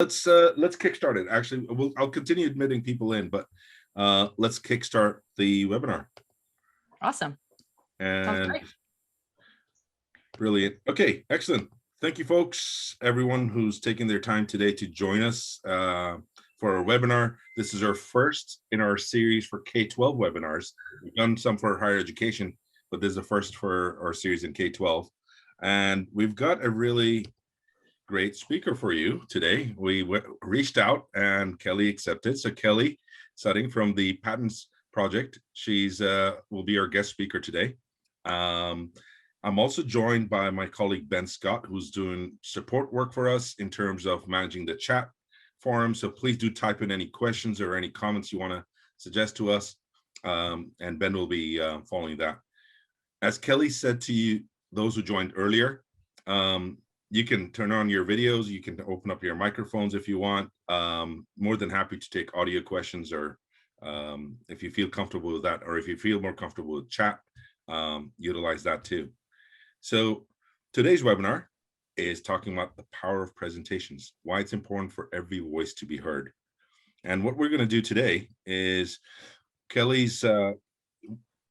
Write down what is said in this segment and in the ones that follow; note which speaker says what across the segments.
Speaker 1: Let's kickstart it. Actually, I'll continue admitting people in, but let's kickstart the webinar.
Speaker 2: Awesome. Sounds
Speaker 1: And
Speaker 2: great.
Speaker 1: Brilliant. Okay, excellent. Thank you, folks. Everyone who's taking their time today to join us for our webinar. This is our first in our series for K-12 webinars. We've done some for higher education, but this is the first for our series in K-12. And we've got a really great speaker for you today. We reached out and Kelli accepted. So Kelli Suding from the PATINS Project, she's will be our guest speaker today. I'm also joined by my colleague Ben Scott, who's doing support work for us in terms of managing the chat forum. So please do type in any questions or any comments you want to suggest to us, and Ben will be following that. As Kelli said to you, those who joined earlier, you can turn on your videos, you can open up your microphones if you want. More than happy to take audio questions, or if you feel comfortable with that, or if you feel more comfortable with chat, utilize that too. So today's webinar is talking about the power of presentations, why it's important for every voice to be heard. And what we're going to do today is Kelli's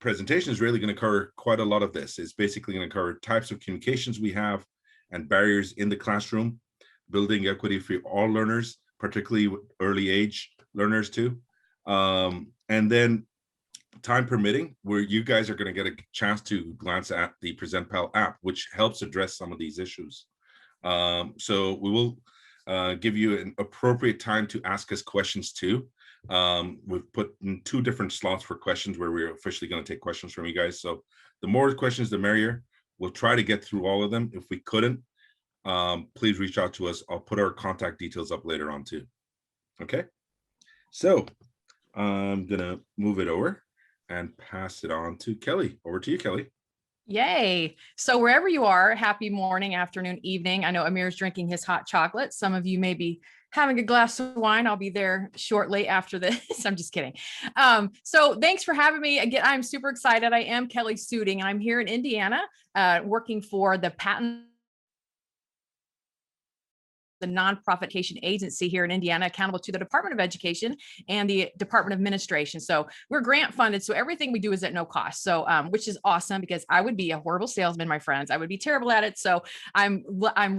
Speaker 1: presentation is really going to cover quite a lot of this. It's basically going to cover types of communications we have and barriers in the classroom, building equity for all learners, particularly early age learners too. And then time permitting, where you guys are going to get a chance to glance at the presentpal app, which helps address some of these issues. So we will give you an appropriate time to ask us questions too. We've put in 2 different slots for questions where we're officially going to take questions from you guys. So the more questions, the merrier. We'll try to get through all of them. If we couldn't, please reach out to us. I'll put our contact details up later on too. Okay. So I'm going to move it over and pass it on to Kelli. Over to you, Kelli.
Speaker 2: Yay. So wherever you are, happy morning, afternoon, evening. I know Amir's drinking his hot chocolate. Some of you may be having a glass of wine. I'll be there shortly after this. I'm just kidding. So thanks for having me. Again, I'm super excited. I am Kelli Suding, and I'm here in Indiana working for the PATINS, the nonprofit agency here in Indiana, accountable to the Department of Education and the Department of Administration. So we're grant funded. So everything we do is at no cost. So, which is awesome, because I would be a horrible salesman, my friends. I would be terrible at it. So I'm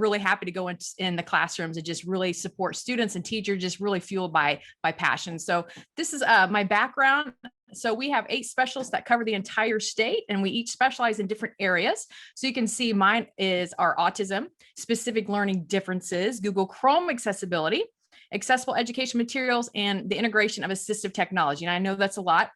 Speaker 2: really happy to go in the classrooms and just really support students and teachers, just really fueled by passion. So this is my background. So we have 8 specialists that cover the entire state, and we each specialize in different areas. So you can see mine is our autism, specific learning differences, Google Chrome accessibility, accessible education materials, and the integration of assistive technology. And I know that's a lot,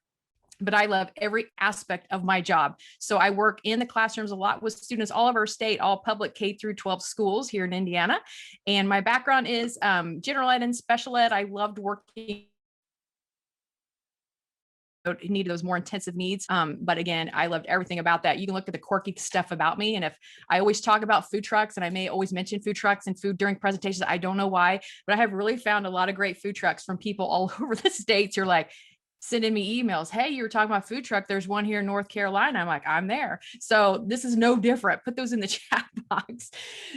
Speaker 2: but I love every aspect of my job. So I work in the classrooms a lot with students all over our state, all public K through 12 schools here in Indiana. And my background is general ed and special ed. I loved working needed those more intensive needs. But again, I loved everything about that. You can look at the quirky stuff about me. And if I always talk about food trucks, and I may always mention food trucks and food during presentations, I don't know why, but I have really found a lot of great food trucks from people all over the states. You're like, sending me emails. Hey, you were talking about food truck. There's one here in North Carolina. I'm like, I'm there. So this is no different. Put those in the chat box.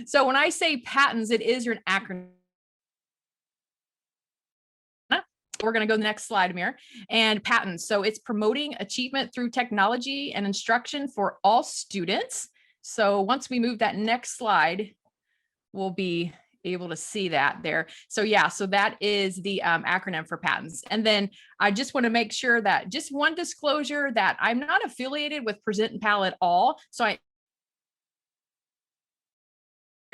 Speaker 2: So when I say PATINS, it is your acronym. We're going to go to the next slide, Amir. And PATINS. So it's promoting achievement through technology and instruction for all students. So once we move that next slide, we'll be able to see that there. So yeah, so that is the acronym for PATINS. And then I just want to make sure that just one disclosure that I'm not affiliated with presentpal at all. So I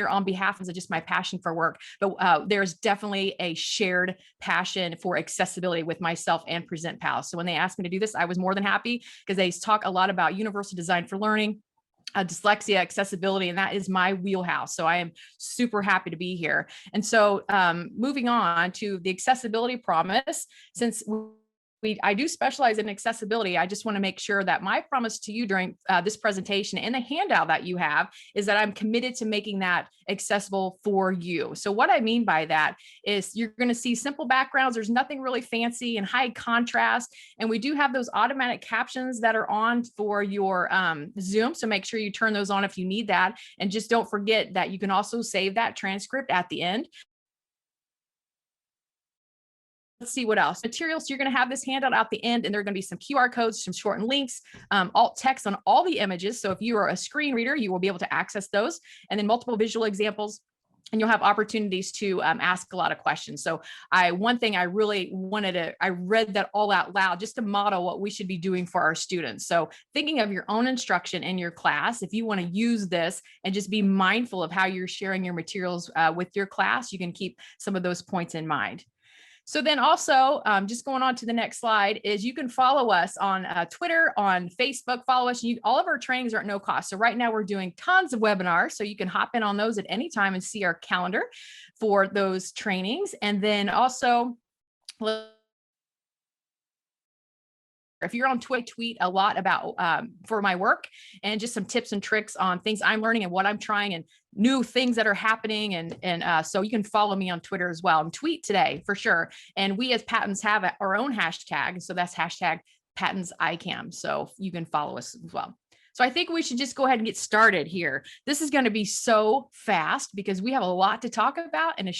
Speaker 2: on behalf of just my passion for work, but there's definitely a shared passion for accessibility with myself and presentpal. So when they asked me to do this, I was more than happy, because they talk a lot about universal design for learning, dyslexia, accessibility, and that is my wheelhouse. So I am super happy to be here. And so moving on to the accessibility promise, since I do specialize in accessibility, I just want to make sure that my promise to you during this presentation and the handout that you have is that I'm committed to making that accessible for you. So what I mean by that is you're going to see simple backgrounds. There's nothing really fancy and high contrast. And we do have those automatic captions that are on for your Zoom. So make sure you turn those on if you need that. And just don't forget that you can also save that transcript at the end. let's see what else. Materials. So you're going to have this handout at the end, and there are going to be some QR codes, some shortened links, alt text on all the images. So if you are a screen reader, you will be able to access those, and then multiple visual examples. And you'll have opportunities to ask a lot of questions. So one thing I really wanted to, I read that all out loud just to model what we should be doing for our students. So thinking of your own instruction in your class, if you want to use this and just be mindful of how you're sharing your materials with your class, you can keep some of those points in mind. So then also, just going on to the next slide, is you can follow us on Twitter, on Facebook, follow us. All of our trainings are at no cost. So right now we're doing tons of webinars, so you can hop in on those at any time and see our calendar for those trainings. And then also, if you're on Twitter, tweet a lot about for my work and just some tips and tricks on things I'm learning and what I'm trying and new things that are happening. And so you can follow me on Twitter as well and tweet today for sure. And we as PATINS have our own hashtag. So that's hashtag PATINSICAM. So you can follow us as well. So I think we should just go ahead and get started here. This is going to be so fast because we have a lot to talk about and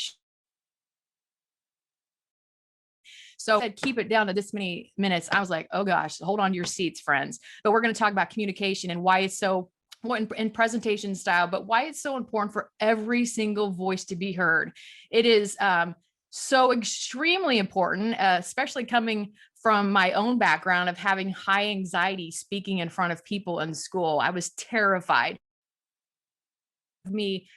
Speaker 2: so I said, keep it down to this many minutes. I was like, oh gosh, hold on to your seats, friends. But we're going to talk about communication and why it's so in presentation style, but why it's so important for every single voice to be heard. It is so extremely important, especially coming from my own background of having high anxiety speaking in front of people in school. I was terrified of me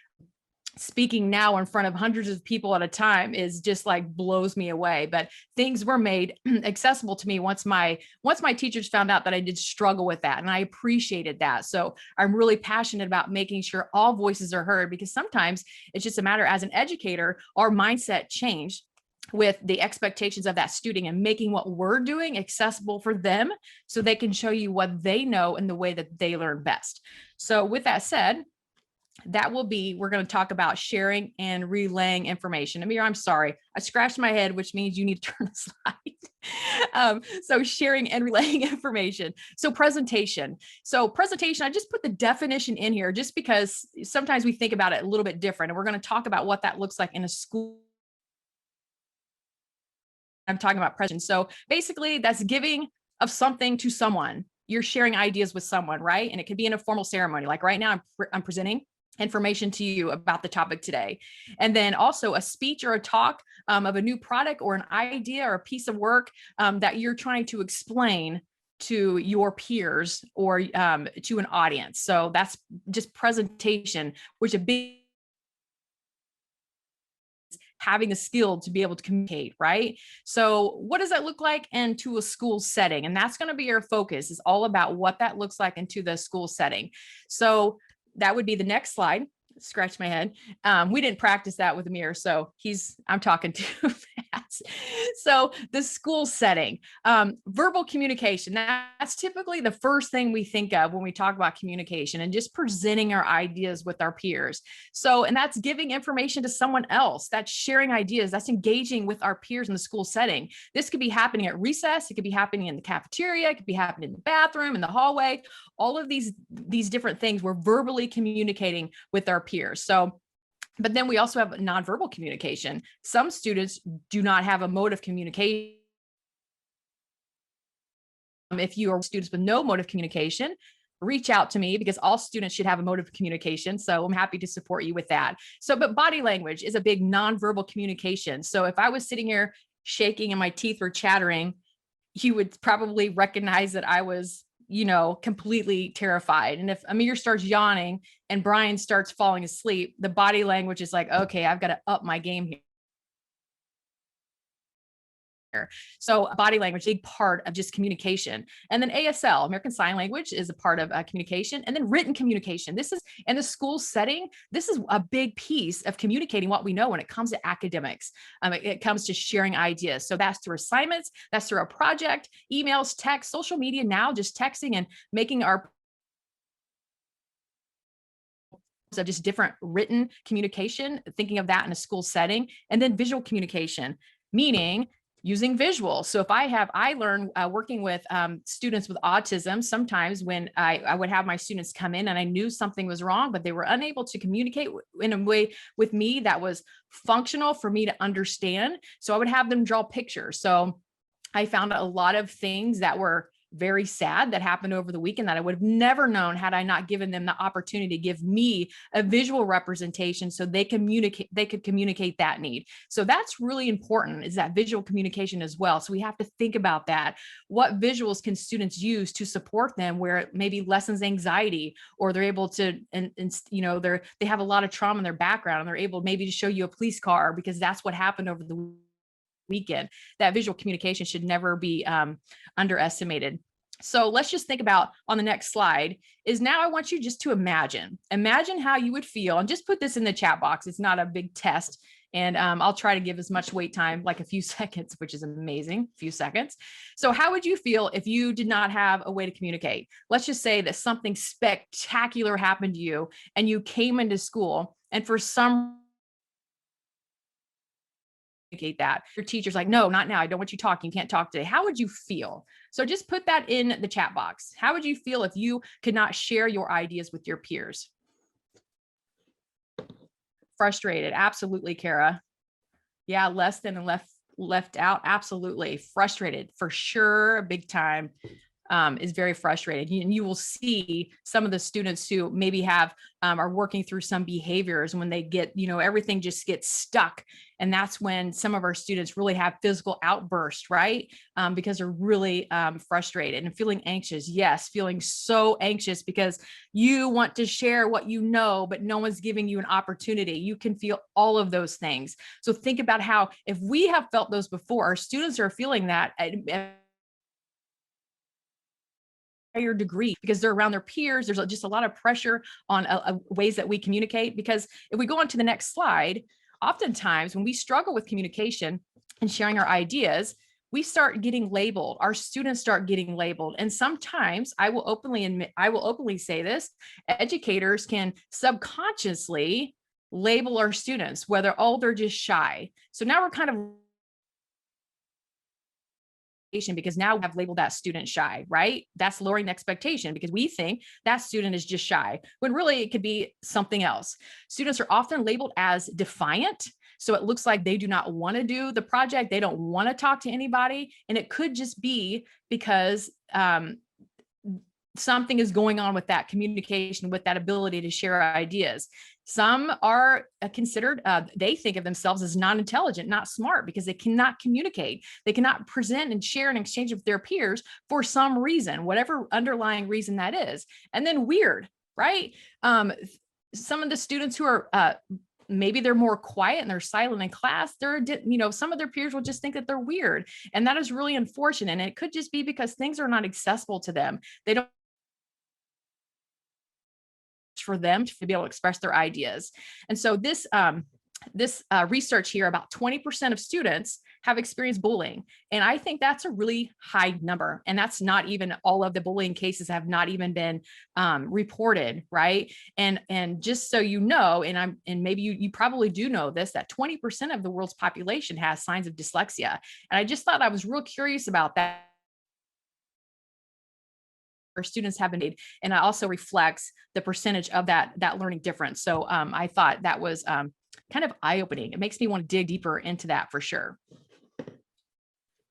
Speaker 2: speaking now in front of hundreds of people at a time is just like blows me away. But things were made accessible to me once my teachers found out that I did struggle with that, and I appreciated that. So I'm really passionate about making sure all voices are heard, because sometimes it's just a matter, as an educator, our mindset changed with the expectations of that student and making what we're doing accessible for them so they can show you what they know in the way that they learn best. So with that said, we're going to talk about sharing and relaying information. Amir, I'm sorry, I scratched my head, which means you need to turn the slide. So sharing and relaying information. So presentation, I just put the definition in here just because sometimes we think about it a little bit different. And we're going to talk about what that looks like in a school. I'm talking about presentation. So basically that's giving of something to someone. You're sharing ideas with someone, right? And it could be in a formal ceremony. Like right now I'm presenting information to you about the topic today. And then also a speech or a talk of a new product or an idea or a piece of work that you're trying to explain to your peers or to an audience. So that's just presentation, which a big having a skill to be able to communicate, right? So what does that look like into a school setting? And that's going to be your focus, is all about what that looks like into the school setting. So that would be the next slide. Scratch my head. We didn't practice that with Amir, so I'm talking too fast. So the school setting, verbal communication, that's typically the first thing we think of when we talk about communication and just presenting our ideas with our peers. So, and that's giving information to someone else, that's sharing ideas, that's engaging with our peers in the school setting. This could be happening at recess, it could be happening in the cafeteria, it could be happening in the bathroom, in the hallway. All of these different things, we're verbally communicating with our peers. So, but then we also have nonverbal communication. Some students do not have a mode of communication. If you are students with no mode of communication, reach out to me, because all students should have a mode of communication. So I'm happy to support you with that. So, but body language is a big nonverbal communication. So if I was sitting here shaking and my teeth were chattering, you would probably recognize that I was completely terrified. And if Amir starts yawning and Brian starts falling asleep, the body language is like, okay, I've got to up my game here. So body language, big part of just communication. And then ASL, American Sign Language, is a part of communication. And then written communication. This is in the school setting. This is a big piece of communicating what we know when it comes to academics. It comes to sharing ideas. So that's through assignments, that's through a project, emails, text, social media, now just texting and making our of just different written communication, thinking of that in a school setting. And then visual communication, meaning using visuals. So if I learned working with students with autism, sometimes when I would have my students come in and I knew something was wrong, but they were unable to communicate in a way with me that was functional for me to understand. So I would have them draw pictures. So I found a lot of things that were very sad that happened over the weekend that I would have never known had I not given them the opportunity to give me a visual representation so they could communicate that need. So that's really important, is that visual communication as well. So we have to think about that. What visuals can students use to support them where it maybe lessens anxiety, or they're able to, and you know, they have a lot of trauma in their background and they're able maybe to show you a police car because that's what happened over the weekend. That visual communication should never be underestimated. So let's just think about on the next slide is now I want you just to imagine how you would feel, and just put this in the chat box. It's not a big test. And I'll try to give as much wait time, like a few seconds, which is amazing, few seconds. So how would you feel if you did not have a way to communicate? Let's just say that something spectacular happened to you and you came into school and for some that your teacher's like, no, not now. I don't want you talking. You can't talk today. How would you feel? So just put that in the chat box. How would you feel if you could not share your ideas with your peers? Frustrated. Absolutely, Kara. Yeah, less than and left out. Absolutely. Frustrated for sure. Big time. Is very frustrated. And you will see some of the students who maybe are working through some behaviors when they get, everything just gets stuck. And that's when some of our students really have physical outbursts, right? Because they're really frustrated and feeling anxious. Yes, feeling so anxious because you want to share what you know, but no one's giving you an opportunity. You can feel all of those things. So think about how, if we have felt those before, our students are feeling that at higher degree because they're around their peers. There's just a lot of pressure on ways that we communicate. Because if we go on to the next slide, oftentimes when we struggle with communication and sharing our ideas, we start getting labeled. Our students start getting labeled. And sometimes I will openly say this, educators can subconsciously label our students, whether, oh, they're just shy. So now we're kind of, because now we have labeled that student shy, right? That's lowering the expectation because we think that student is just shy, when really it could be something else. Students are often labeled as defiant. So it looks like they do not want to do the project. They don't want to talk to anybody. And it could just be because something is going on with that communication, with that ability to share ideas. Some are considered, they think of themselves as non-intelligent, not smart, because they cannot communicate. They cannot present and share and exchange with their peers for some reason, whatever underlying reason that is. And then weird, right? Some of the students who are, maybe they're more quiet and they're silent in class, some of their peers will just think that they're weird. And that is really unfortunate. And it could just be because things are not accessible to them. They don't for them to be able to express their ideas. And so this research here, about 20% of students have experienced bullying. And I think that's a really high number. And that's not even all of the bullying cases have not even been reported, right? And just so you know, and maybe you probably do know this, that 20% of the world's population has signs of dyslexia. And I just thought I was real curious about that. Our students have been made, and it also reflects the percentage of that learning difference. So I thought that was kind of eye-opening. It makes me want to dig deeper into that for sure.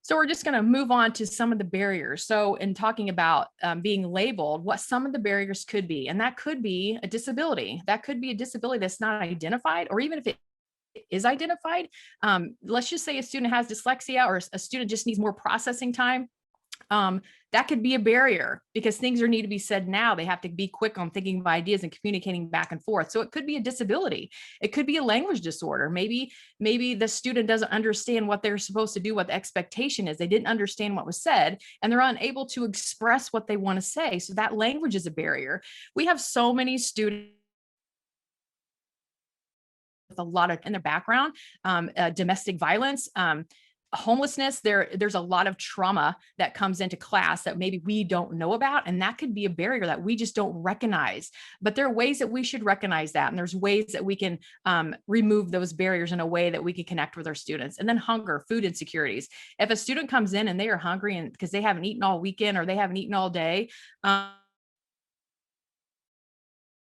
Speaker 2: So we're just going to move on to some of the barriers. So in talking about being labeled, what some of the barriers could be, and that could be a disability. That could be a disability that's not identified, or even if it is identified, let's just say a student has dyslexia, or a student just needs more processing time. That could be a barrier because things need to be said now. They have to be quick on thinking of ideas and communicating back and forth. So it could be a disability. It could be a language disorder. Maybe the student doesn't understand what they're supposed to do, what the expectation is. They didn't understand what was said, and they're unable to express what they want to say. So that language is a barrier. We have so many students with a lot of in their background, domestic violence, homelessness, there's a lot of trauma that comes into class that maybe we don't know about. And that could be a barrier that we just don't recognize. But there are ways that we should recognize that. And there's ways that we can remove those barriers in a way that we can connect with our students. And then hunger, food insecurities. If a student comes in and they are hungry and because they haven't eaten all weekend or they haven't eaten all day,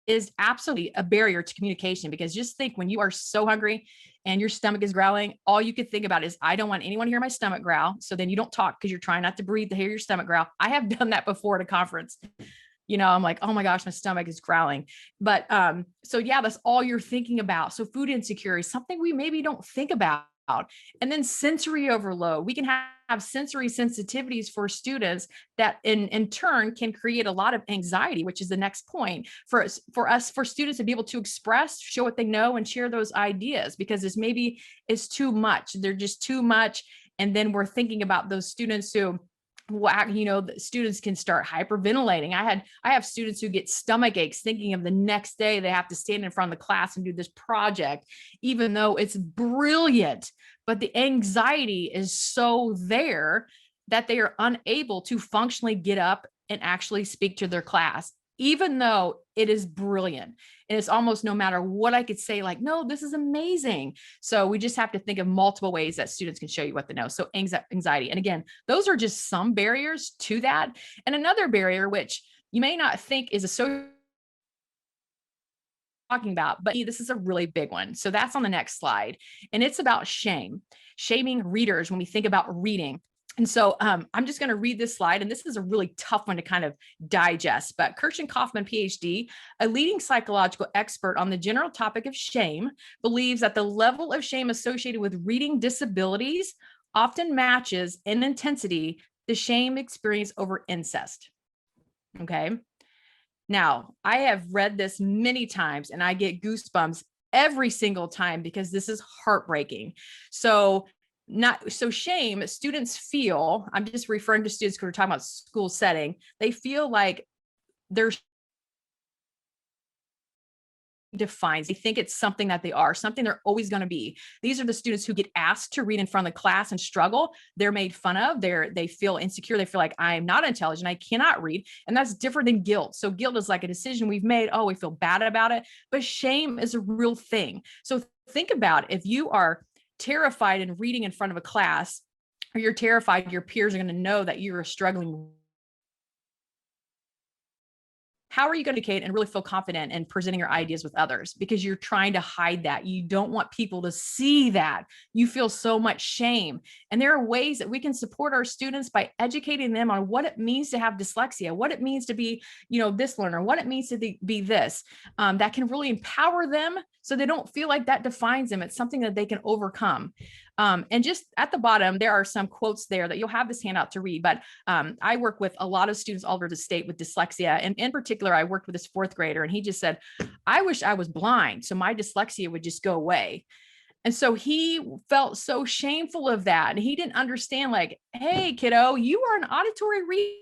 Speaker 2: is absolutely a barrier to communication, because just think, when you are so hungry and your stomach is growling, all you could think about is, I don't want anyone to hear my stomach growl. So then you don't talk because you're trying not to breathe to hear your stomach growl. I have done that before at a conference. I'm like, oh my gosh, my stomach is growling. But so yeah, that's all you're thinking about. So food insecurity, something we maybe don't think about. And then sensory overload. We can have sensory sensitivities for students that in turn can create a lot of anxiety, which is the next point for students to be able to express, show what they know, and share those ideas, because this maybe is too much. They're just too much. And then we're thinking about those students who, the students can start hyperventilating. I have students who get stomach aches thinking of the next day they have to stand in front of the class and do this project, even though it's brilliant, but the anxiety is so there that they are unable to functionally get up and actually speak to their class, even though it is brilliant. And it's almost no matter what I could say, like, no, this is amazing. So we just have to think of multiple ways that students can show you what they know. So anxiety. And again, those are just some barriers to that. And another barrier, which you may not think is a social talking about, but this is a really big one. So that's on the next slide. And it's about shame, shaming readers when we think about reading. And so I'm just going to read this slide, and this is a really tough one to kind of digest. But Kirsten Kaufman, PhD, a leading psychological expert on the general topic of shame, believes that the level of shame associated with reading disabilities often matches in intensity the shame experience over incest. Okay. Now, I have read this many times and I get goosebumps every single time because this is heartbreaking. So shame, students feel, I'm just referring to students who are talking about school setting, they feel like they're defines, they think it's something that they are, something they're always going to be. These are the students who get asked to read in front of the class and struggle. They're made fun of. They feel insecure. They feel like, I'm not intelligent, I cannot read. And that's different than guilt. So guilt is like a decision we've made. Oh, we feel bad about it. But shame is a real thing. So think about if you are terrified in reading in front of a class, or you're terrified your peers are going to know that you're struggling. How are you going to communicate and really feel confident in presenting your ideas with others? Because you're trying to hide that. You don't want people to see that. You feel so much shame. And there are ways that we can support our students by educating them on what it means to have dyslexia, what it means to be, this learner, what it means to be this, that can really empower them so they don't feel like that defines them. It's something that they can overcome. And just at the bottom, there are some quotes there that you'll have this handout to read, but I work with a lot of students all over the state with dyslexia. And in particular, I worked with this fourth grader, and he just said, I wish I was blind so my dyslexia would just go away. And so he felt so shameful of that. And he didn't understand, like, hey, kiddo, you are an auditory reader.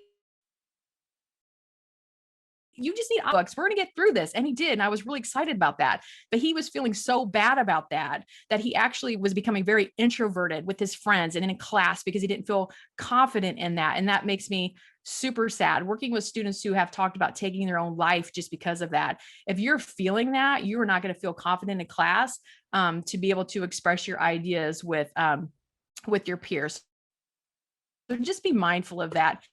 Speaker 2: You just need books. We're going to get through this. And he did. And I was really excited about that. But he was feeling so bad about that he actually was becoming very introverted with his friends and in class because he didn't feel confident in that. And that makes me super sad, working with students who have talked about taking their own life just because of that. If you're feeling that, you are not going to feel confident in class to be able to express your ideas with your peers. So just be mindful of that.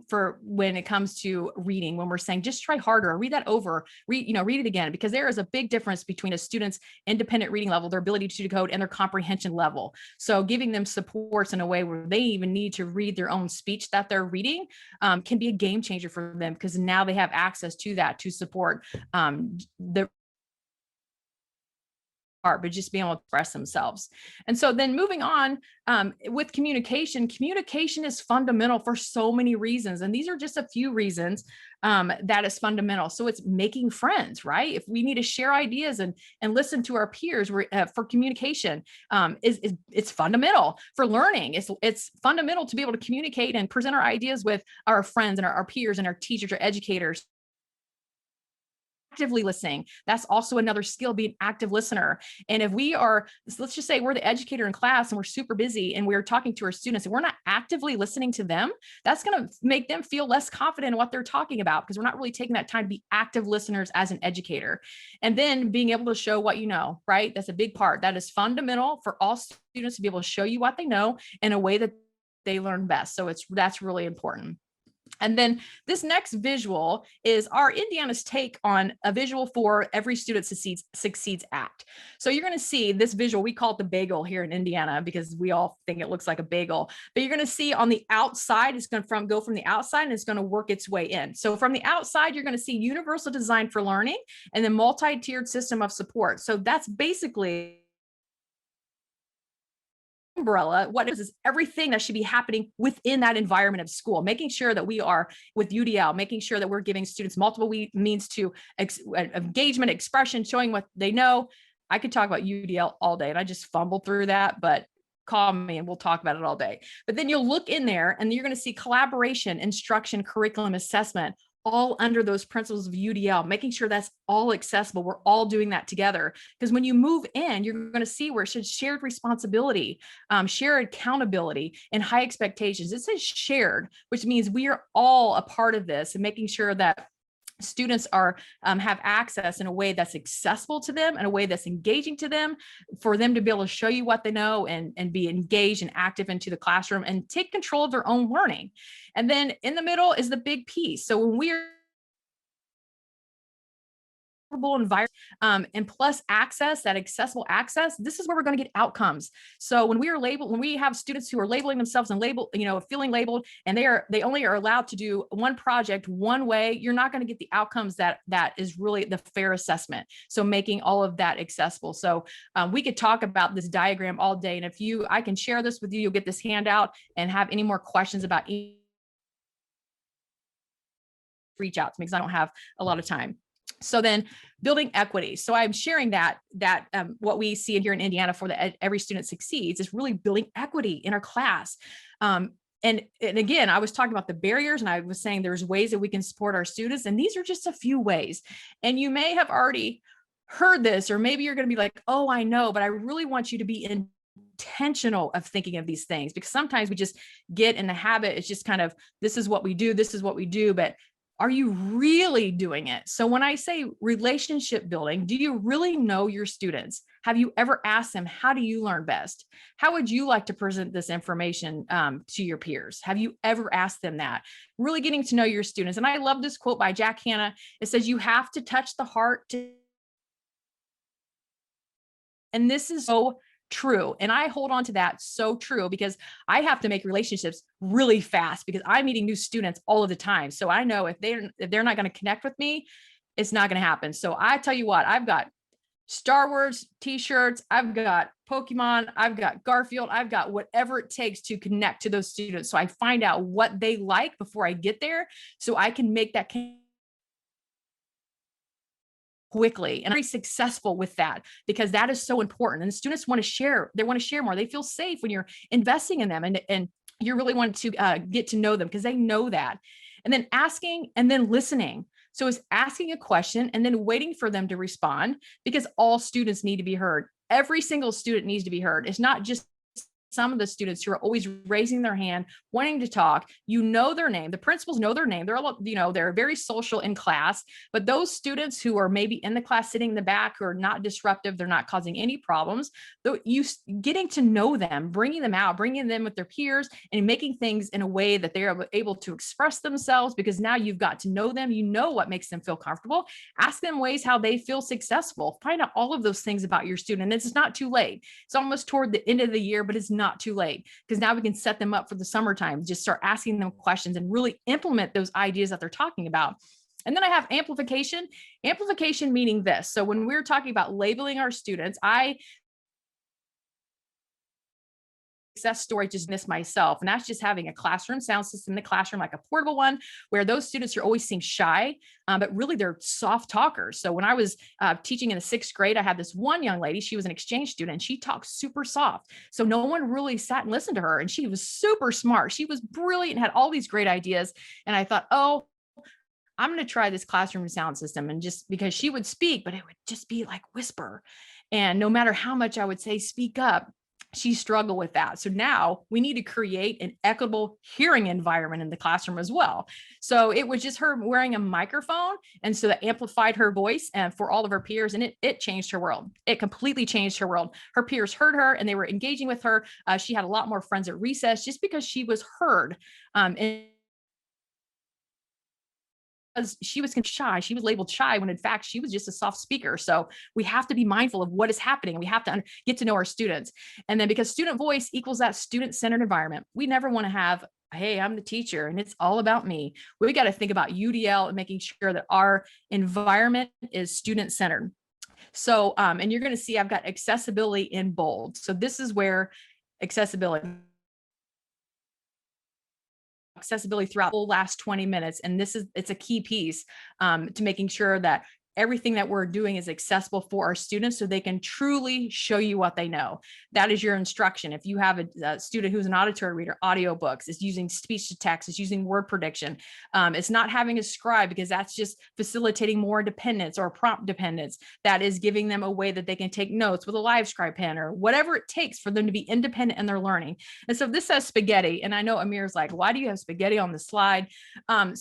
Speaker 2: For when it comes to reading, when we're saying just try harder, read that over, read it again, because there is a big difference between a student's independent reading level, their ability to decode, and their comprehension level. So giving them supports in a way where they even need to read their own speech that they're reading can be a game changer for them, because now they have access to that to support the but just being able to express themselves. And so then moving on with communication is fundamental for so many reasons. And these are just a few reasons that is fundamental. So it's making friends, right? If we need to share ideas and listen to our peers for communication, it's fundamental for learning. It's fundamental to be able to communicate and present our ideas with our friends and our peers and our teachers or educators. actively listening. That's also another skill, be an active listener. And if we are, let's just say we're the educator in class and we're super busy and we're talking to our students and we're not actively listening to them, that's going to make them feel less confident in what they're talking about, because we're not really taking that time to be active listeners as an educator. And then being able to show what you know, right? That's a big part. That is fundamental for all students to be able to show you what they know in a way that they learn best. So that's really important. And then this next visual is our Indiana's take on a visual for Every Student Succeeds Act. So you're going to see this visual, we call it the bagel here in Indiana because we all think it looks like a bagel, but you're going to see on the outside, it's going to go from the outside and it's going to work its way in. So from the outside, you're going to see universal design for learning and then multi-tiered system of support. So that's basically umbrella. What is everything that should be happening within that environment of school, making sure that we are with UDL, making sure that we're giving students multiple means to engagement, expression, showing what they know. I could talk about UDL all day and I just fumbled through that, but call me and we'll talk about it all day. But then you'll look in there and you're going to see collaboration, instruction, curriculum, assessment, all under those principles of UDL, making sure that's all accessible. We're all doing that together. Because when you move in, you're going to see where it says shared responsibility, shared accountability, and high expectations. It says shared, which means we are all a part of this and making sure that students are have access in a way that's accessible to them, in a way that's engaging to them, for them to be able to show you what they know and be engaged and active into the classroom and take control of their own learning. And then in the middle is the big piece. So when we're environment and plus access, that accessible access, this is where we're going to get outcomes. So when we have students who are labeling themselves and feeling labeled, and they only are allowed to do one project one way, you're not going to get the outcomes that is really the fair assessment. So making all of that accessible. So we could talk about this diagram all day, and I can share this with you, you'll get this handout, and have any more questions about reach out to me because I don't have a lot of time. So then building equity. So I'm sharing that what we see here in Indiana for Every Student Succeeds is really building equity in our class. And again, I was talking about the barriers and I was saying there's ways that we can support our students. And these are just a few ways. And you may have already heard this, or maybe you're going to be like, oh, I know, but I really want you to be intentional of thinking of these things, because sometimes we just get in the habit. It's just kind of, this is what we do, but are you really doing it? So when I say relationship building, do you really know your students? Have you ever asked them, how do you learn best? How would you like to present this information to your peers? Have you ever asked them that? Really getting to know your students. And I love this quote by Jack Hanna. It says, you have to touch the heart and this is so true. And I hold on to that, so true, because I have to make relationships really fast because I'm meeting new students all of the time. So I know if they're not going to connect with me, it's not going to happen. So I tell you what, I've got Star Wars t-shirts, I've got Pokemon, I've got Garfield, I've got whatever it takes to connect to those students. So I find out what they like before I get there, so I can make that quickly and very successful with that, because that is so important. And the students want to share, they want to share more. They feel safe when you're investing in them and you really want to get to know them because they know that. And then asking and then listening. So it's asking a question and then waiting for them to respond, because all students need to be heard. Every single student needs to be heard. It's not just some of the students who are always raising their hand, wanting to talk. You know their name. The principals know their name. They're all, they're very social in class. But those students who are maybe in the class sitting in the back, who are not disruptive, they're not causing any problems, though, you getting to know them, bringing them out, bringing them with their peers, and making things in a way that they are able to express themselves, because now you've got to know them. You know what makes them feel comfortable. Ask them ways how they feel successful. Find out all of those things about your student. And it's not too late. It's almost toward the end of the year, but it's not too late, because now we can set them up for the summertime. Just start asking them questions and really implement those ideas that they're talking about. And then I have amplification meaning this. So when we're talking about labeling our students, success story just missed myself. And that's just having a classroom sound system in the classroom, like a portable one, where those students are always seem shy, but really they're soft talkers. So when I was teaching in the 6th grade, I had this one young lady, she was an exchange student, and she talked super soft. So no one really sat and listened to her. And she was super smart. She was brilliant and had all these great ideas. And I thought, oh, I'm going to try this classroom sound system. And just because she would speak, but it would just be like whisper. And no matter how much I would say, speak up, she struggled with that. So now we need to create an equitable hearing environment in the classroom as well. So it was just her wearing a microphone. And so that amplified her voice and for all of her peers. And it changed her world. It completely changed her world. Her peers heard her and they were engaging with her. She had a lot more friends at recess just because she was heard. And she was shy. She was labeled shy when in fact she was just a soft speaker. So we have to be mindful of what is happening. We have to get to know our students. And then because student voice equals that student-centered environment, we never want to have, hey, I'm the teacher and it's all about me. We got to think about UDL and making sure that our environment is student-centered. So, and you're going to see I've got accessibility in bold. So this is where accessibility throughout the last 20 minutes. And it's a key piece to making sure that everything that we're doing is accessible for our students so they can truly show you what they know. That is your instruction. If you have a student who's an auditory reader, audiobooks, is using speech to text, is using word prediction. It's not having a scribe because that's just facilitating more dependence or prompt dependence. That is giving them a way that they can take notes with a live scribe pen or whatever it takes for them to be independent in their learning. And so this says spaghetti. And I know Amir's like, why do you have spaghetti on the slide? And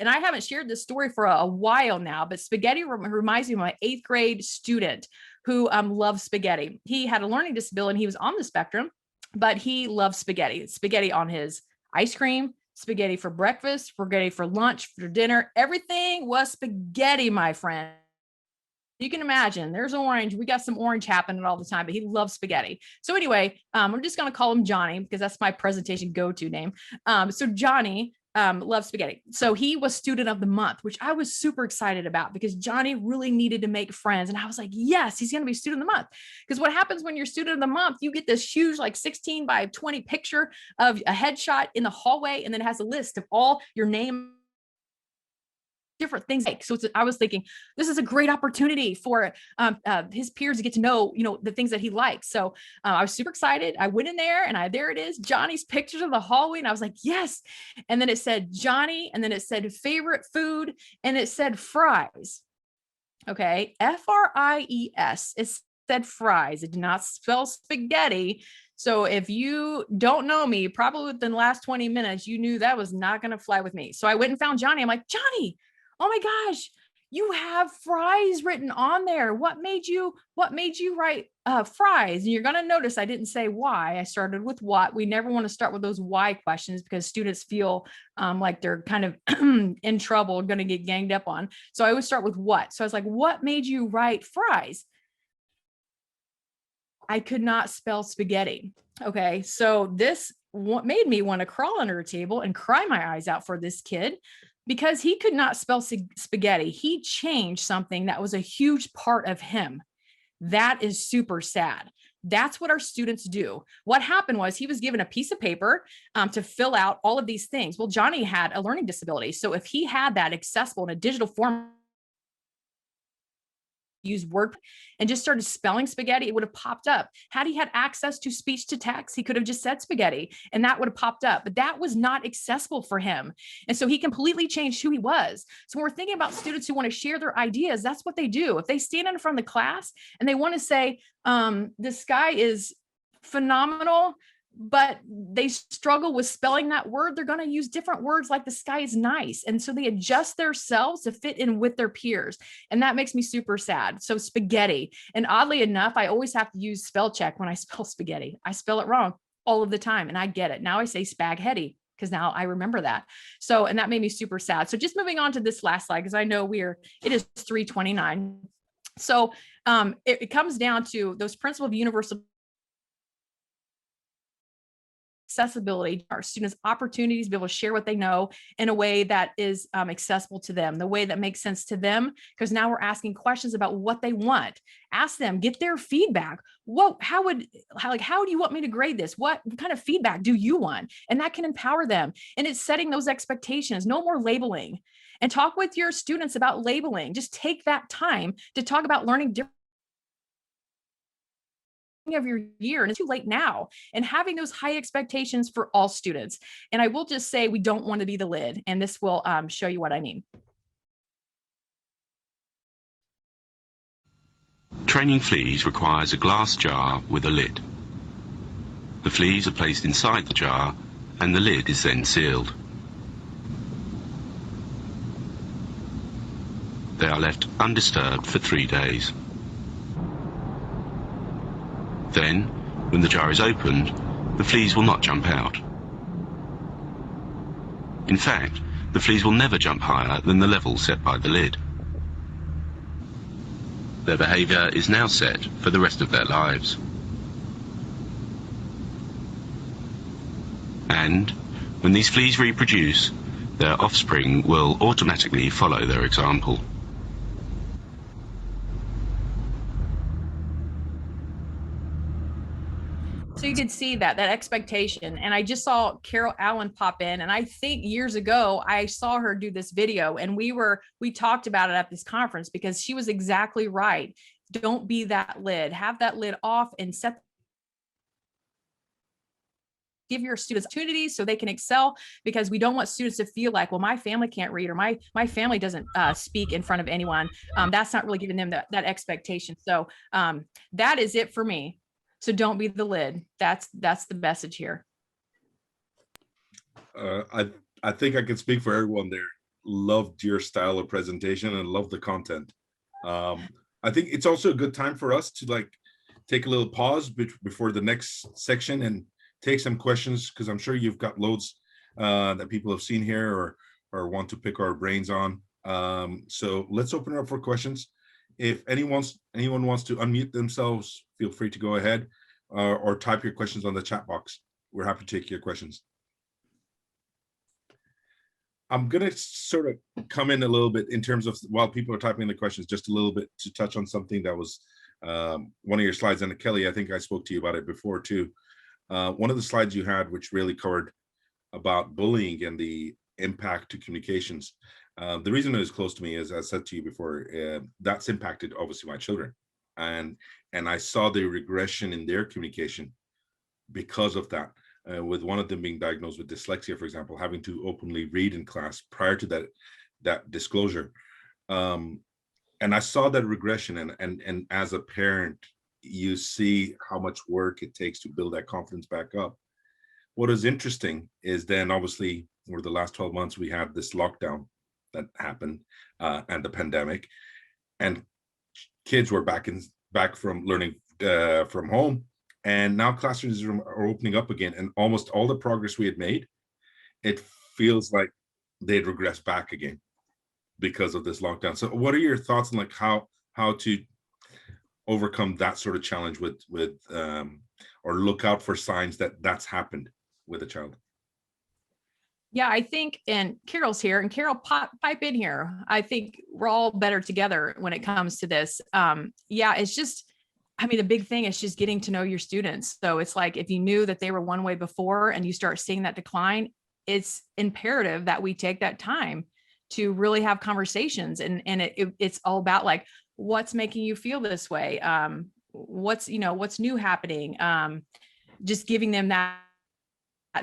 Speaker 2: I haven't shared this story for a while now, but spaghetti reminds me of my 8th grade student who loves spaghetti. He had a learning disability and he was on the spectrum, but he loved spaghetti. Spaghetti on his ice cream, spaghetti for breakfast, spaghetti for lunch, for dinner. Everything was spaghetti, my friend. You can imagine there's orange. We got some orange happening all the time, but he loves spaghetti. So anyway, I'm just going to call him Johnny because that's my presentation go-to name. So Johnny loves spaghetti. So he was student of the month, which I was super excited about because Johnny really needed to make friends. And I was like, yes, he's going to be student of the month. Because what happens when you're student of the month, you get this huge, like 16 by 20 picture of a headshot in the hallway. And then it has a list of all your name, different things. So I was thinking, this is a great opportunity for his peers to get to know, the things that he likes. So I was super excited. I went in there and there it is, Johnny's pictures of the hallway. And I was like, yes. And then it said Johnny, and then it said favorite food, and it said fries. Okay. F-R-I-E-S. It said fries. It did not spell spaghetti. So if you don't know me, probably within the last 20 minutes, you knew that was not going to fly with me. So I went and found Johnny. I'm like, Johnny, oh my gosh, you have fries written on there. What made you write fries? And you're going to notice I didn't say why. I started with what. We never want to start with those why questions because students feel like they're kind of in trouble, going to get ganged up on. So I always start with what. So I was like, what made you write fries? I could not spell spaghetti. Okay. So this made me want to crawl under a table and cry my eyes out for this kid because he could not spell spaghetti. He changed something that was a huge part of him. That is super sad. That's what our students do. What happened was he was given a piece of paper to fill out all of these things. Well, Johnny had a learning disability. So if he had that accessible in a digital form, use word and just started spelling spaghetti, it would have popped up. Had he had access to speech to text, he could have just said spaghetti and that would have popped up, but that was not accessible for him. And so he completely changed who he was. So when we're thinking about students who want to share their ideas, that's what they do. If they stand in front of the class and they want to say, the sky is phenomenal, but they struggle with spelling that word, they're going to use different words like the sky is nice. And so they adjust themselves to fit in with their peers. And that makes me super sad. So spaghetti. And oddly enough, I always have to use spell check when I spell spaghetti. I spell it wrong all of the time. And I get it. Now I say spaghetti because now I remember that. So, and that made me super sad. So just moving on to this last slide, because I know it is 3:29. So it comes down to those principles of universal accessibility, our students opportunities to be able to share what they know in a way that is accessible to them, the way that makes sense to them, because now we're asking questions about what they want. Ask them, get their feedback. How do you want me to grade this? What kind of feedback do you want? And that can empower them. And it's setting those expectations, no more labeling. And talk with your students about labeling. Just take that time to talk about learning different of your year, and it's too late now, and having those high expectations for all students. And I will just say, we don't want to be the lid, and this will show you what I mean.
Speaker 3: training fleas requires a glass jar with a lid. The fleas are placed inside the jar and the lid is then sealed. They are left undisturbed for 3 days. Then, when the jar is opened, the fleas will not jump out. In fact, the fleas will never jump higher than the level set by the lid. Their behaviour is now set for the rest of their lives. And, when these fleas reproduce, their offspring will automatically follow their example.
Speaker 2: So you could see that expectation. And I just saw Carol Allen pop in. And I think years ago, I saw her do this video and we talked about it at this conference because she was exactly right. Don't be that lid, have that lid off and give your students opportunities so they can excel, because we don't want students to feel like, well, my family can't read or my family doesn't speak in front of anyone. That's not really giving them that expectation. So that is it for me. So don't be the lid. That's the message here.
Speaker 1: I think I can speak for everyone there. Loved your style of presentation and love the content. I think it's also a good time for us to take a little pause before the next section and take some questions, because I'm sure you've got loads that people have seen here or want to pick our brains on. So let's open it up for questions. If anyone wants to unmute themselves, feel free to go ahead or type your questions on the chat box. We're happy to take your questions. I'm going to sort of come in a little bit in terms of, while people are typing the questions, just a little bit to touch on something that was one of your slides. And Kelly, I think I spoke to you about it before too. One of the slides you had, which really covered about bullying and the impact to communications. The reason it was close to me is, as I said to you before, that's impacted obviously my children, and I saw the regression in their communication because of that. With one of them being diagnosed with dyslexia, for example, having to openly read in class prior to that disclosure, and I saw that regression. And as a parent, you see how much work it takes to build that confidence back up. What is interesting is then obviously over the last 12 months we had this lockdown that happened and the pandemic, and kids were back from learning from home, and now classrooms are opening up again, and almost all the progress we had made, it feels like they'd regress back again because of this lockdown. So what are your thoughts on how to overcome that sort of challenge with or look out for signs that that's happened with a child?
Speaker 2: Yeah, I think, and Carol's here, and Carol, pipe in here. I think we're all better together when it comes to this. Yeah, it's just, I mean, the big thing is just getting to know your students. So it's like, if you knew that they were one way before and you start seeing that decline, it's imperative that we take that time to really have conversations. And it's all about like, what's making you feel this way? What's new happening? Just giving them that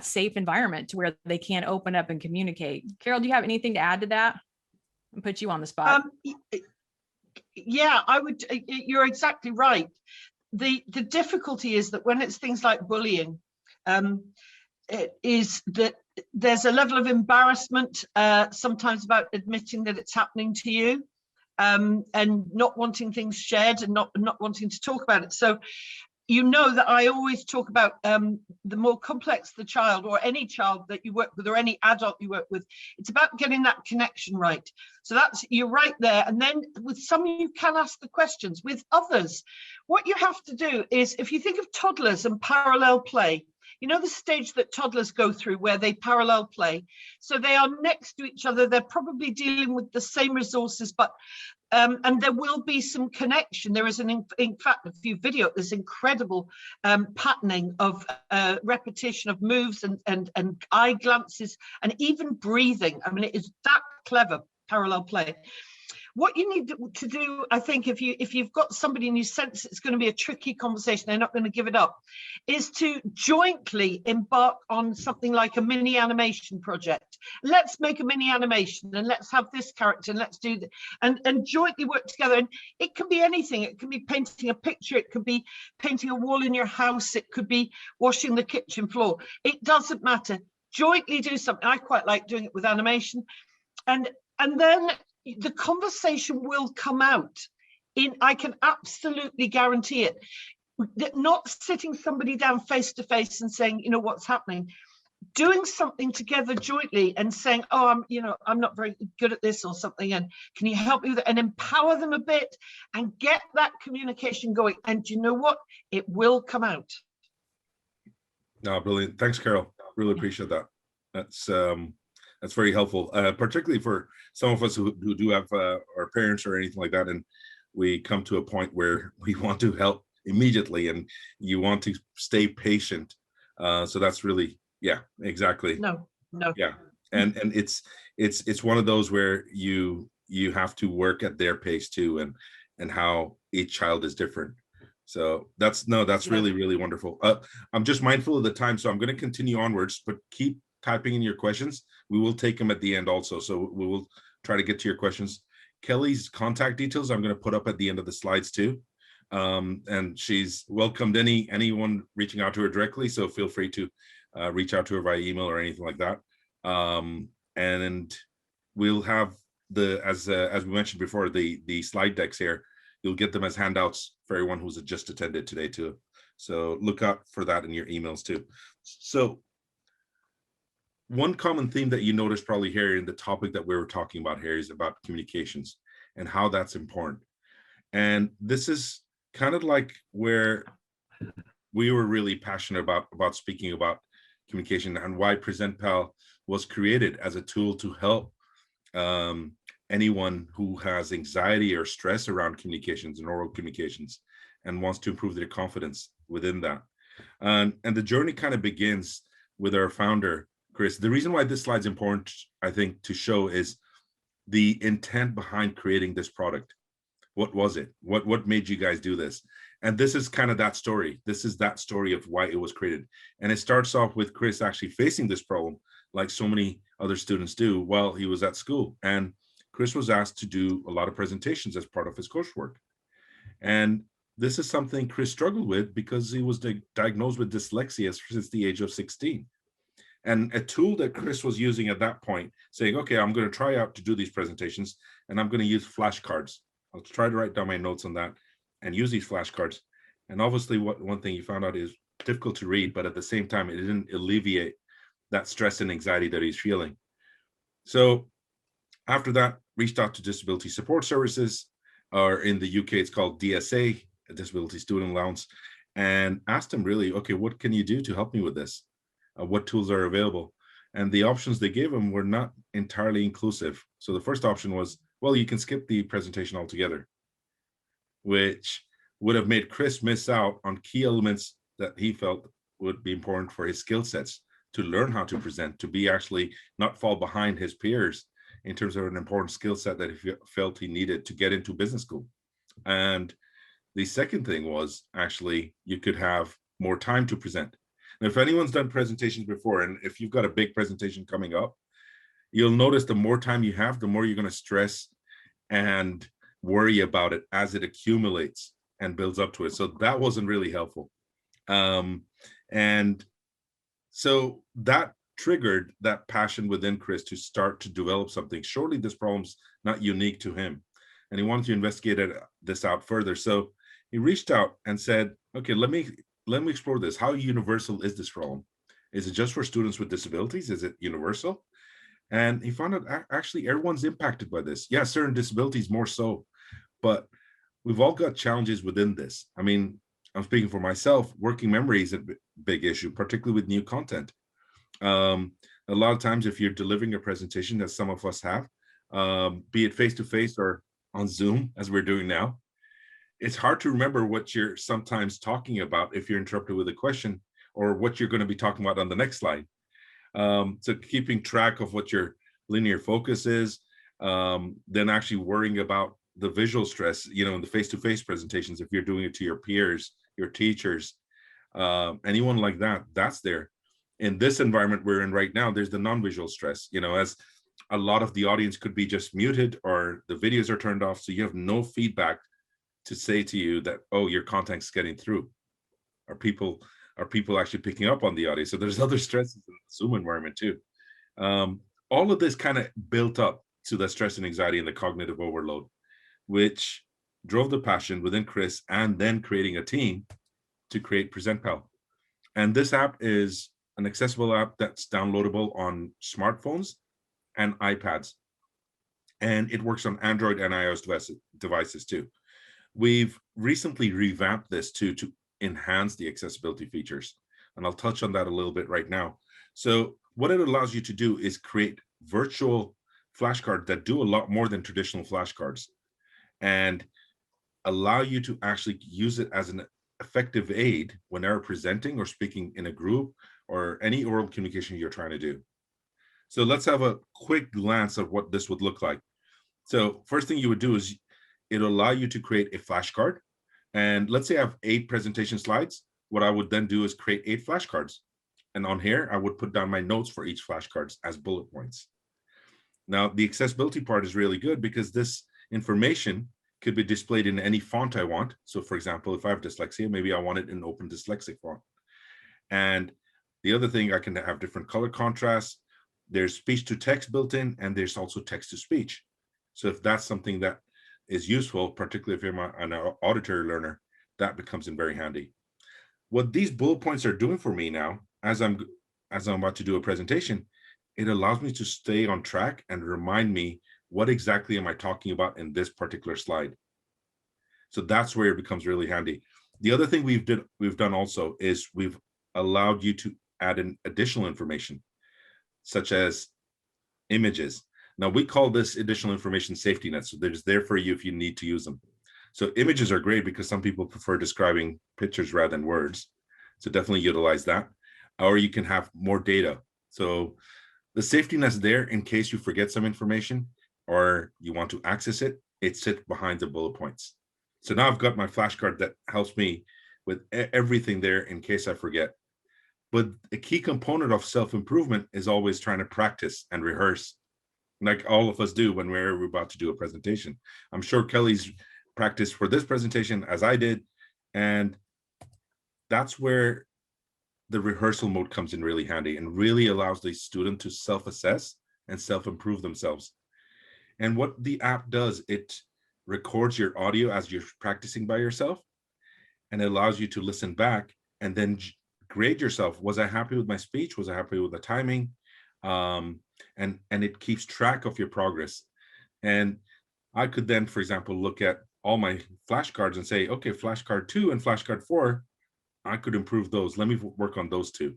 Speaker 2: safe environment to where they can open up and communicate. Carol, do you have anything to add to that? I'll put you on the spot.
Speaker 4: Yeah, I would. You're exactly right. The difficulty is that when it's things like bullying, it is that there's a level of embarrassment sometimes about admitting that it's happening to you, and not wanting things shared and not wanting to talk about it. So you know that I always talk about the more complex the child, or any child that you work with, or any adult you work with, it's about getting that connection right. So you're right there. And then with some, you can ask the questions. With others, what you have to do is, if you think of toddlers and parallel play, you know the stage that toddlers go through where they parallel play. So they are next to each other. They're probably dealing with the same resources, but and there will be some connection. There is in fact, if you video, there's incredible patterning of repetition of moves and eye glances and even breathing. I mean, it is that clever, parallel play. what you need to do, I think, if you've got somebody and you sense it's going to be a tricky conversation, they're not going to give it up, is to jointly embark on something like a mini animation project. Let's make a mini animation and let's have this character and let's do that, and jointly work together. And it can be anything. It can be painting a picture. It could be painting a wall in your house. It could be washing the kitchen floor. It doesn't matter. Jointly do something. I quite like doing it with animation. And then the conversation will come out. I can absolutely guarantee it. Not sitting somebody down face to face and saying, you know, what's happening. Doing something together jointly and saying, oh, I'm not very good at this or something, and can you help me with it, and empower them a bit and get that communication going. And you know what? It will come out.
Speaker 1: No, brilliant. Thanks, Carol. Really appreciate that. That's very helpful, particularly for some of us who do have our parents or anything like that, and we come to a point where we want to help immediately, and you want to stay patient. So that's really, yeah, exactly.
Speaker 4: No.
Speaker 1: Yeah, and it's one of those where you have to work at their pace too, and how each child is different. So that's really, really wonderful. I'm just mindful of the time, so I'm going to continue onwards, but keep typing in your questions. We will take them at the end also. So we will try to get to your questions. Kelly's contact details I'm going to put up at the end of the slides too. And she's welcomed anyone reaching out to her directly. So feel free to reach out to her via email or anything like that. And we'll have as we mentioned before, the slide decks here. You'll get them as handouts for everyone who's just attended today too. So look out for that in your emails too. So one common theme that you notice probably here in the topic that we were talking about here is about communications and how that's important. And this is kind of like where we were really passionate about speaking about communication, and why presentpal was created as a tool to help anyone who has anxiety or stress around communications and oral communications and wants to improve their confidence within that. And the journey kind of begins with our founder, Chris. The reason why this slide's important, I think, to show is the intent behind creating this product. What was it? What made you guys do this? And this is kind of that story. This is that story of why it was created. And it starts off with Chris actually facing this problem, like so many other students do, while he was at school. And Chris was asked to do a lot of presentations as part of his coursework. And this is something Chris struggled with because he was diagnosed with dyslexia since the age of 16. And a tool that Chris was using at that point, saying, okay, I'm going to try out to do these presentations, and I'm going to use flashcards. I'll try to write down my notes on that and use these flashcards. And obviously, one thing you found out is difficult to read, but at the same time, it didn't alleviate that stress and anxiety that he's feeling. So after that, reached out to Disability Support Services, or in the UK, it's called DSA, Disability Student Allowance, and asked them really, okay, what can you do to help me with this? What tools are available? And the options they gave him were not entirely inclusive. So the first option was, well, you can skip the presentation altogether, which would have made Chris miss out on key elements that he felt would be important for his skill sets to learn how to present, to be actually not fall behind his peers in terms of an important skill set that he felt he needed to get into business school. And the second thing was actually you could have more time to present. Now, if anyone's done presentations before, and if you've got a big presentation coming up, you'll notice the more time you have, the more you're going to stress and worry about it as it accumulates and builds up to it. So that wasn't really helpful. And so that triggered that passion within Chris to start to develop something. Surely this problem's not unique to him, and he wanted to investigate this out further. So he reached out and said, okay, let me explore this. How universal is this problem? Is it just for students with disabilities? Is it universal? And he found out actually everyone's impacted by this. Yeah, certain disabilities more so, but we've all got challenges within this. I mean, I'm speaking for myself, working memory is a big issue, particularly with new content. A lot of times if you're delivering a presentation, as some of us have, be it face-to-face or on Zoom, as we're doing now, it's hard to remember what you're sometimes talking about if you're interrupted with a question, or what you're going to be talking about on the next slide. So keeping track of what your linear focus is, than actually worrying about the visual stress, you know, in the face-to-face presentations. If you're doing it to your peers, your teachers, anyone like that, that's there. In this environment we're in right now, there's the non-visual stress, you know, as a lot of the audience could be just muted or the videos are turned off, so you have no feedback to say to you that, oh, your content's getting through. Are people actually picking up on the audio? So there's other stresses in the Zoom environment too. All of this kind of built up to the stress and anxiety and the cognitive overload, which drove the passion within Chris, and then creating a team to create presentpal. And this app is an accessible app that's downloadable on smartphones and iPads. And it works on Android and iOS devices too. We've recently revamped this to enhance the accessibility features. And I'll touch on that a little bit right now. So what it allows you to do is create virtual flashcards that do a lot more than traditional flashcards, and allow you to actually use it as an effective aid whenever presenting or speaking in a group or any oral communication you're trying to do. So let's have a quick glance of what this would look like. So first thing you would do is it'll allow you to create a flashcard. And let's say I have 8 presentation slides. What I would then do is create 8 flashcards. And on here, I would put down my notes for each flashcards as bullet points. Now, the accessibility part is really good because this information could be displayed in any font I want. So for example, if I have dyslexia, maybe I want it in open dyslexic font. And the other thing, I can have different color contrasts. There's speech to text built in, and there's also text to speech. So if that's something that is useful, particularly if you're an auditory learner, that becomes in very handy. What these bullet points are doing for me now, as I'm about to do a presentation, it allows me to stay on track and remind me what exactly am I talking about in this particular slide. So that's where it becomes really handy. The other thing we've done also is we've allowed you to add in additional information, such as images. Now we call this additional information safety net. So they're just there for you if you need to use them. So images are great because some people prefer describing pictures rather than words. So definitely utilize that. Or you can have more data. So the safety net's there in case you forget some information or you want to access it. It sits behind the bullet points. So now I've got my flashcard that helps me with everything there in case I forget. But a key component of self-improvement is always trying to practice and rehearse, like all of us do when we're about to do a presentation. I'm sure Kelly's practiced for this presentation as I did, and that's where the rehearsal mode comes in really handy and really allows the student to self-assess and self-improve themselves. And what the app does, it records your audio as you're practicing by yourself, and it allows you to listen back and then grade yourself. Was I happy with my speech? Was I happy with the timing? And it keeps track of your progress. And I could then, for example, look at all my flashcards and say, okay, flashcard 2 and flashcard 4, I could improve those. Let me work on those 2.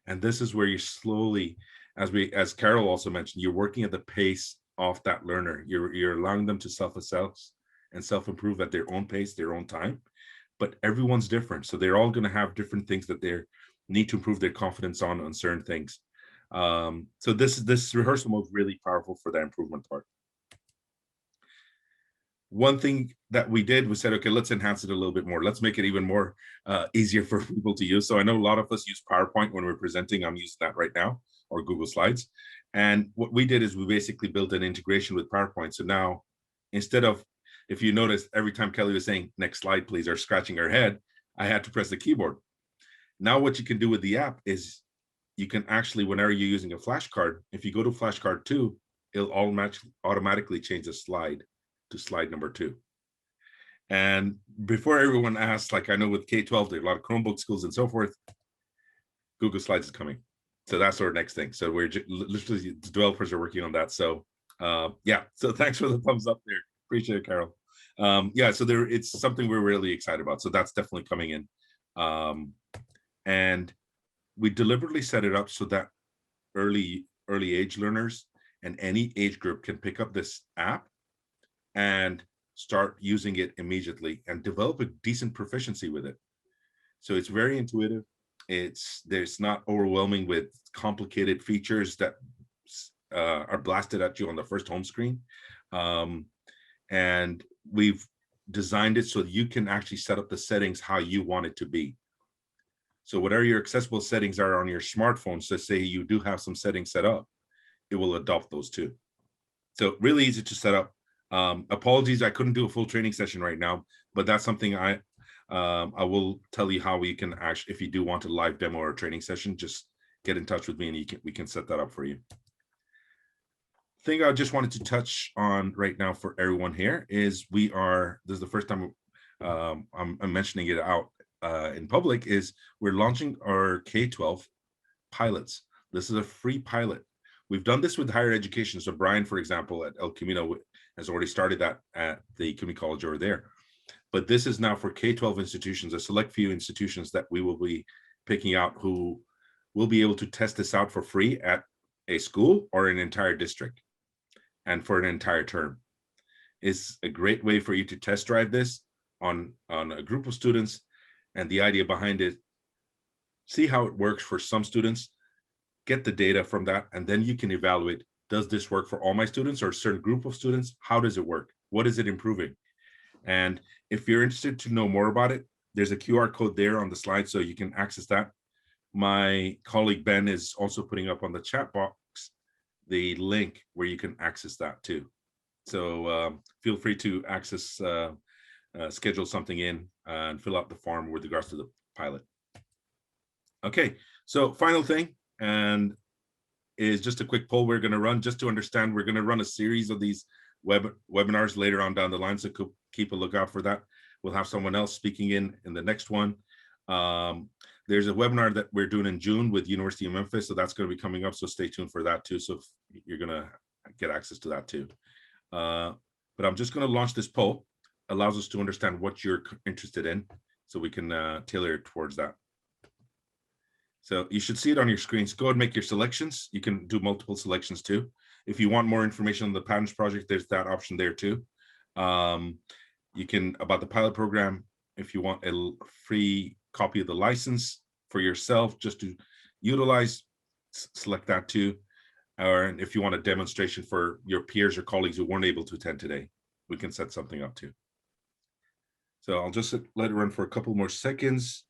Speaker 1: And this is where you slowly, as Carol also mentioned, you're working at the pace of that learner. You're allowing them to self-assess and self-improve at their own pace, their own time. But everyone's different. So they're all going to have different things that they need to improve their confidence on certain things. So this rehearsal mode is really powerful for that improvement part. One thing that we did, we said, okay, let's enhance it a little bit more. Let's make it even more easier for people to use. So I know a lot of us use PowerPoint when we're presenting. I'm using that right now, or Google Slides. And what we did is we basically built an integration with PowerPoint. So now, instead of, if you notice, every time Kelly was saying, next slide, please, or scratching her head, I had to press the keyboard. Now what you can do with the app is you can actually, whenever you're using a flashcard, if you go to flashcard 2, it'll automatically change the slide to slide number 2. And before everyone asks, like I know with K-12, there are a lot of Chromebook schools and so forth, Google Slides is coming. So that's our next thing. So we're literally, the developers are working on that. So yeah, so thanks for the thumbs up there. Appreciate it, Carol. Yeah, so it's something we're really excited about. So that's definitely coming in. And we deliberately set it up so that early age learners and any age group can pick up this app and start using it immediately and develop a decent proficiency with it. So it's very intuitive. There's not overwhelming with complicated features that are blasted at you on the first home screen. And we've designed it so that you can actually set up the settings how you want it to be. So whatever your accessible settings are on your smartphone, so say you do have some settings set up, it will adopt those too. So really easy to set up. Apologies, I couldn't do a full training session right now, but that's something I will tell you how we can actually, if you do want a live demo or a training session, just get in touch with me and we can set that up for you. Thing I just wanted to touch on right now for everyone here is this is the first time I'm mentioning it out in public, is we're launching our K-12 pilots. This is a free pilot. We've done this with higher education. So Brian, for example, at El Camino has already started that at the community college over there. But this is now for K-12 institutions, a select few institutions that we will be picking out who will be able to test this out for free at a school or an entire district and for an entire term. It's a great way for you to test drive this on a group of students. And the idea behind it, see how it works for some students, get the data from that, and then you can evaluate, does this work for all my students or a certain group of students? How does it work? What is it improving? And if you're interested to know more about it, there's a QR code there on the slide, so you can access that. My colleague Ben is also putting up on the chat box the link where you can access that too. So feel free to access, schedule something in and fill out the form with regards to the pilot. Okay, so final thing, and is just a quick poll we're going to run just to understand. We're going to run a series of these webinars later on down the line, so keep a lookout for that. We'll have someone else speaking in the next one. There's a webinar that we're doing in June with University of Memphis, so that's going to be coming up, so stay tuned for that too. So you're going to get access to that too. But I'm just going to launch this poll. Allows us to understand what you're interested in, so we can tailor it towards that. So you should see it on your screens. Go ahead and make your selections. You can do multiple selections too. If you want more information on the PATINS project, there's that option there too. You can, about the pilot program, if you want a free copy of the license for yourself just to utilize, select that too. Or if you want a demonstration for your peers or colleagues who weren't able to attend today, we can set something up too. So I'll just let it run for a couple more seconds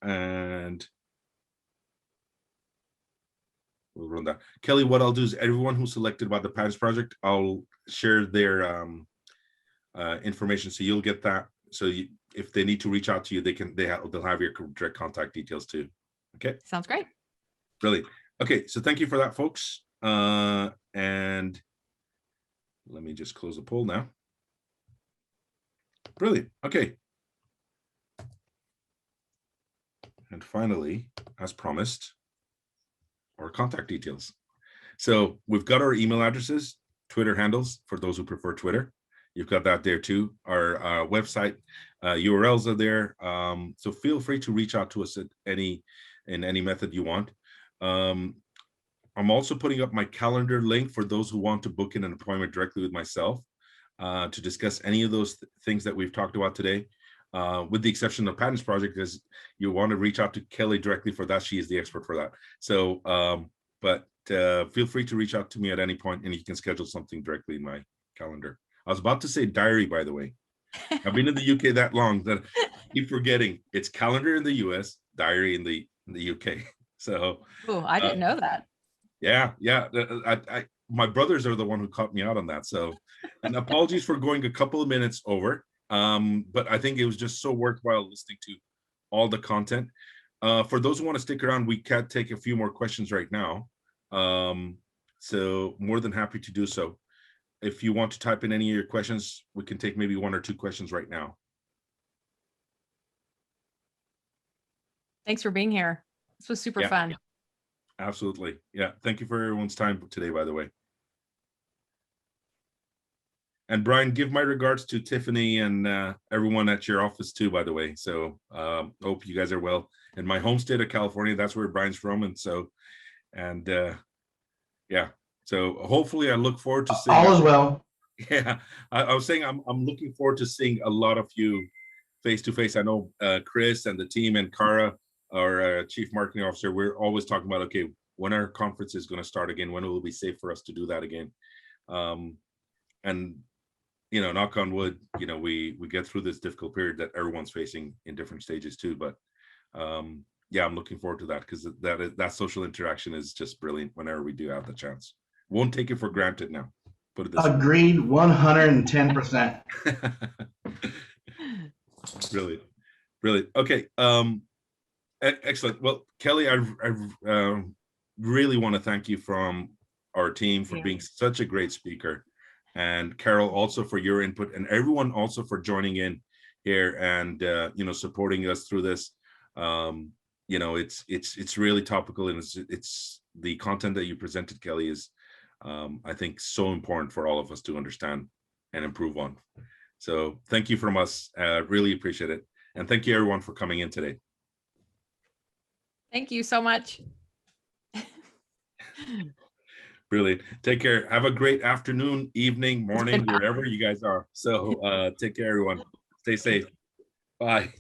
Speaker 1: and we'll run that. Kelly, what I'll do is everyone who's selected by the PATINS project, I'll share their information, so you'll get that. So if they need to reach out to you, they'll have your direct contact details too. Okay.
Speaker 2: Sounds great.
Speaker 1: Brilliant. Okay, so thank you for that, folks. And let me just close the poll now. Brilliant. Okay. And finally, as promised, our contact details. So we've got our email addresses, Twitter handles for those who prefer Twitter. You've got that there too. Our website URLs are there. So feel free to reach out to us in any method you want. I'm also putting up my calendar link for those who want to book in an appointment directly with myself to discuss any of those things that we've talked about today. With the exception of PATINS project, is you want to reach out to Kelly directly for that. She is the expert for that. So, but feel free to reach out to me at any point and you can schedule something directly in my calendar. I was about to say diary, by the way. I've been in the UK that long that I keep forgetting it's calendar in the US, diary in the UK. So,
Speaker 2: Oh, I didn't know that.
Speaker 1: Yeah. My brothers are the one who caught me out on that. So, and apologies for going a couple of minutes over. But I think it was just so worthwhile listening to all the content. For those who want to stick around, we can take a few more questions right now. So more than happy to do so. If you want to type in any of your questions, we can take maybe 1 or 2 questions right now.
Speaker 2: Thanks for being here. This was super fun.
Speaker 1: Absolutely. Yeah. Thank you for everyone's time today, by the way. And Brian, give my regards to Tiffany and everyone at your office too, by the way. So hope you guys are well. In my home state of California, that's where Brian's from. And so, yeah. So hopefully I look forward to seeing
Speaker 5: all as well.
Speaker 1: Yeah. I was saying I'm looking forward to seeing a lot of you face to face. I know Chris and the team and Cara, our chief marketing officer, we're always talking about, okay, when our conference is going to start again, when it will be safe for us to do that again. And, you know, knock on wood, you know, we get through this difficult period that everyone's facing in different stages too. But yeah, I'm looking forward to that, because that social interaction is just brilliant whenever we do have the chance. Won't take it for granted now. Put it this
Speaker 5: Agreed, 110%.
Speaker 1: Brilliant. Brilliant. Okay. Excellent. Well, Kelly, I really want to thank you from our team for being such a great speaker, and Carol also for your input, and everyone also for joining in here and you know, supporting us through this. You know, it's really topical, and it's the content that you presented, Kelly, is I think so important for all of us to understand and improve on. So thank you from us. Really appreciate it. And thank you everyone for coming in today.
Speaker 2: Thank you so much.
Speaker 1: Brilliant. Take care. Have a great afternoon, evening, morning, wherever you guys are. So take care, everyone. Stay safe. Bye.